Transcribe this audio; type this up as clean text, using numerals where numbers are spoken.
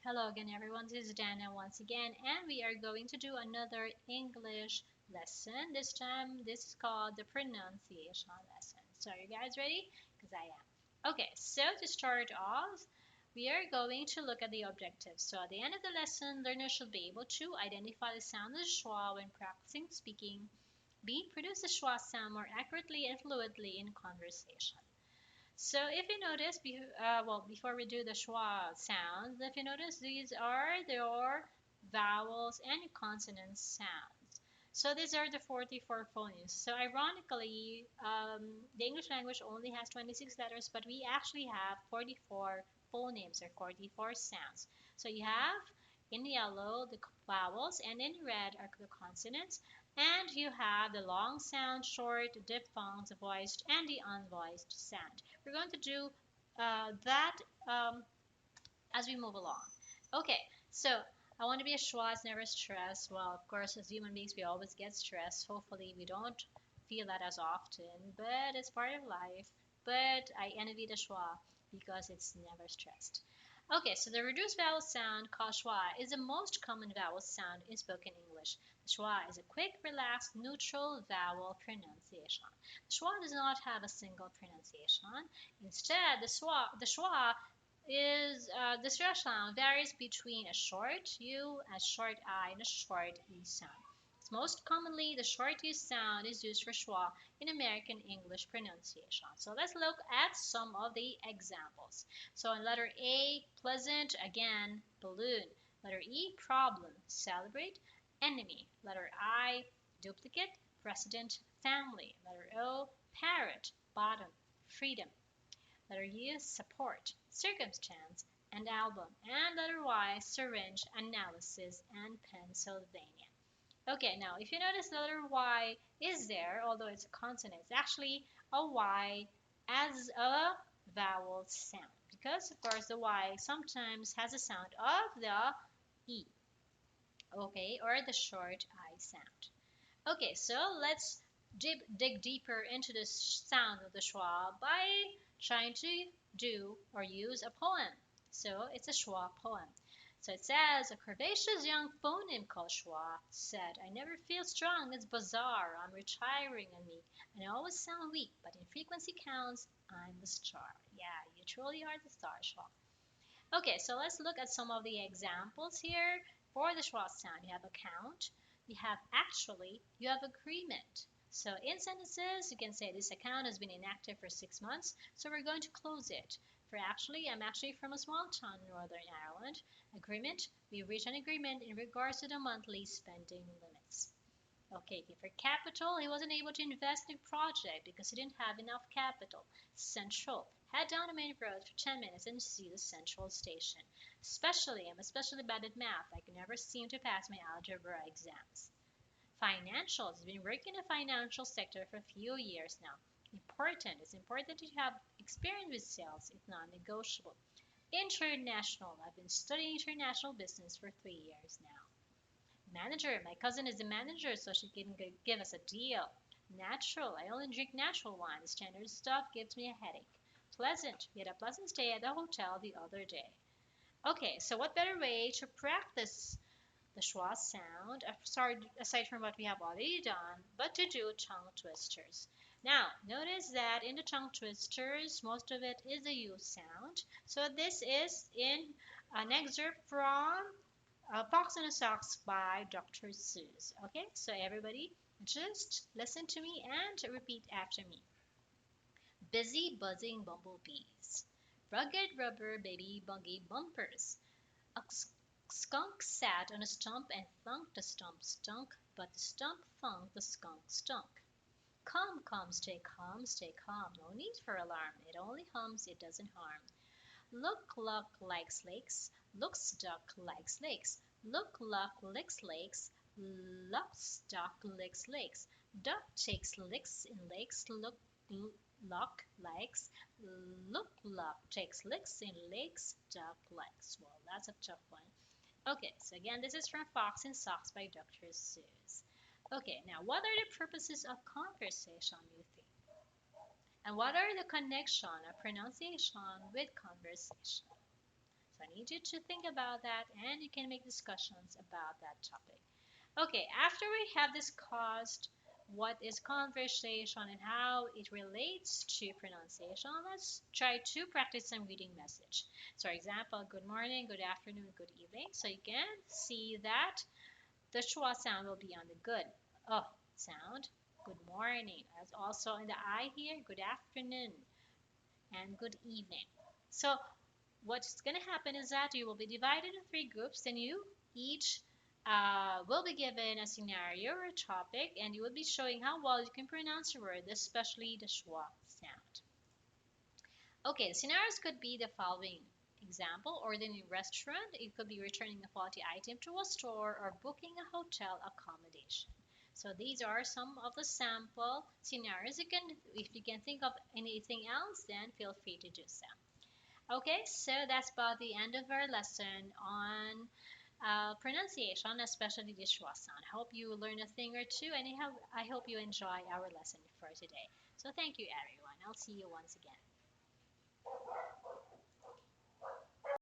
Hello again, everyone. This is Dana once again, and we are going to do another English lesson. This time, this is called the pronunciation lesson. So, are you guys ready? Because I am. Okay, so to start off, we are going to look at the objectives. So, at the end of the lesson, learners should be able to identify the sound of the schwa when practicing speaking, B. Produce the schwa sound more accurately and fluently in conversation. So if you notice, before we do the schwa sounds, if you notice, there are vowels and consonant sounds. So these are the 44 phonemes. So ironically, the English language only has 26 letters, but we actually have 44 phonemes or 44 sounds. So you have in yellow the vowels, and in red are the consonants, and you have the long sound, short, diphthongs, voiced, and the unvoiced sound. We're going to do that as we move along. Okay, so I want to be a schwa, never stressed. Well, of course, as human beings, we always get stressed. Hopefully, we don't feel that as often, but it's part of life. But I envy the schwa because it's never stressed. Okay, so the reduced vowel sound called schwa is the most common vowel sound in spoken English. The schwa is a quick, relaxed, neutral vowel pronunciation. The schwa does not have a single pronunciation. Instead, the schwa is the schwa sound varies between a short U, a short I, and a short E sound. Most commonly, the short U sound is used for schwa in American English pronunciation. So let's look at some of the examples. So in letter A, pleasant, again, balloon. Letter E, problem, celebrate, enemy. Letter I, duplicate, president, family. Letter O, parrot, bottom, freedom. Letter U, support, circumstance, and album. And letter Y, syringe, analysis, and Pennsylvania. Okay, now if you notice the letter Y is there, although it's a consonant, it's actually a Y as a vowel sound. Because, of course, the Y sometimes has a sound of the E, okay, or the short I sound. Okay, so let's dig deeper into the sound of the schwa by trying to do or use a poem. So it's a schwa poem. So it says, a curvaceous young phoneme called schwa said, I never feel strong, it's bizarre, I'm retiring and meek, and I always sound weak, but in frequency counts, I'm the star. Yeah, you truly are the star, schwa. Okay, so let's look at some of the examples here. For the schwa sound, you have account, you have actually, you have agreement. So in sentences, you can say this account has been inactive for 6 months, so we're going to close it. For actually, I'm actually from a small town in Northern Ireland. Agreement, we reached an agreement in regards to the monthly spending limits. Okay, for capital, he wasn't able to invest in a project because he didn't have enough capital. Central, head down the main road for 10 minutes and see the central station. Especially, I'm especially bad at math. I can never seem to pass my algebra exams. Financial, he's been working in the financial sector for a few years now. Important, it's important to have experience with sales. It's non-negotiable. International, I've been studying international business for 3 years now. Manager, my cousin is the manager, so she can give us a deal. Natural, I only drink natural wine. The standard stuff gives me a headache. Pleasant, we had a pleasant stay at the hotel the other day. Okay, so what better way to practice the schwa sound, aside from what we have already done, but to do tongue twisters. Now, notice that in the tongue twisters, most of it is the U sound. So this is in an excerpt from Fox and the Socks by Dr. Seuss. Okay, so everybody just listen to me and repeat after me. Busy buzzing bumblebees. Rugged rubber baby buggy bumpers. A skunk sat on a stump and thunked the stump stunk, but the stump thunked the skunk stunk. Come, come, stay calm, no need for alarm. It only hums, it doesn't harm. Look, luck likes lakes, looks duck likes lakes. Look, luck licks lakes, looks duck licks lakes. Duck takes licks in lakes, luck likes. Look, luck takes licks in lakes, duck likes. Well, that's a tough one. Okay, so again, this is from Fox and Socks by Dr. Seuss. Okay, now what are the purposes of conversation, you think? And what are the connection of pronunciation with conversation? So I need you to think about that and you can make discussions about that topic. Okay, after we have discussed what is conversation and how it relates to pronunciation, let's try to practice some reading message. So, for example, good morning, good afternoon, good evening. So you can see that the schwa sound will be on the good sound. Good morning. As also in the I here, good afternoon and good evening. So what's going to happen is that you will be divided in three groups, and you each will be given a scenario or a topic, and you will be showing how well you can pronounce a word, especially the schwa sound. Okay, the scenarios could be the following. Example, ordering a restaurant. It could be returning a faulty item to a store or booking a hotel accommodation. So these are some of the sample scenarios. If you can think of anything else, then feel free to do so. Okay, so that's about the end of our lesson on pronunciation, especially the schwa sound. I hope you learned a thing or two, and I hope you enjoy our lesson for today. So thank you, everyone. I'll see you once again.